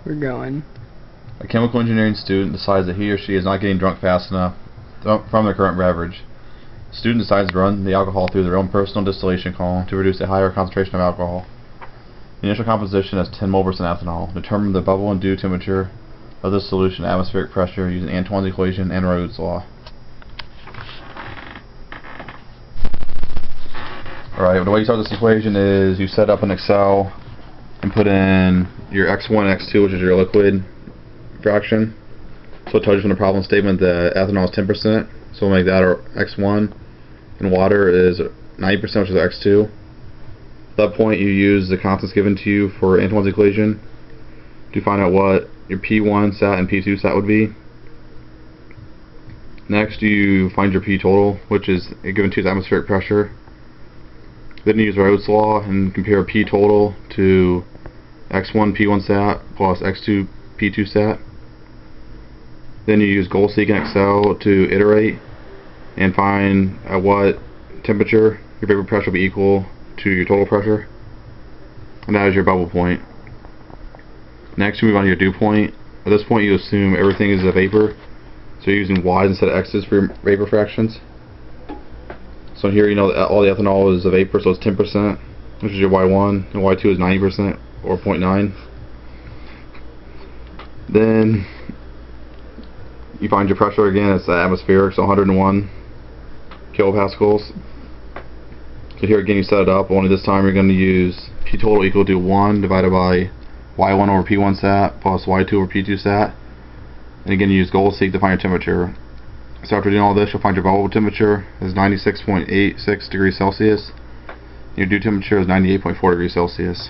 We're going. A chemical engineering student decides that he or she is not getting drunk fast enough from their current beverage. The student decides to run the alcohol through their own personal distillation column to produce a higher concentration of alcohol. The initial composition has 10 mole % ethanol. Determine the bubble and dew temperature of this solution at atmospheric pressure using Antoine's equation and Raoult's law. Alright, the way you start this equation is you set up an Excel and put in your x1 and x2, which is your liquid fraction. So it tells you from the problem statement that ethanol is 10%, so we'll make that our x1, and water is 90%, which is our x2. At that point you use the constants given to you for Antoine's equation to find out what your P1 sat and P2 sat would be. Next you find your P total, which is given to you as atmospheric pressure. Then you use Raoult's law and compare P total to x1 P1 sat plus x2 P2 sat. Then you use goal-seek in Excel to iterate and find at what temperature your vapor pressure will be equal to your total pressure, and that is your bubble point. Next you move on to your dew point. At this point you assume everything is a vapor, so you're using y's instead of x's for your vapor fractions. So here you know that all the ethanol is a vapor, so it's 10%, which is your y1, and y2 is 90%, or 0.9. Then you find your pressure again, it's atmospheric, so 101 kilopascals. So here again you set it up, only this time you're going to use P total equal to 1 divided by y1 over P1 sat plus y2 over P2 sat. And again you use goal-seek to find your temperature. So after doing all this, you'll find your bubble temperature is 96.86 degrees Celsius. Your dew temperature is 98.4 degrees Celsius.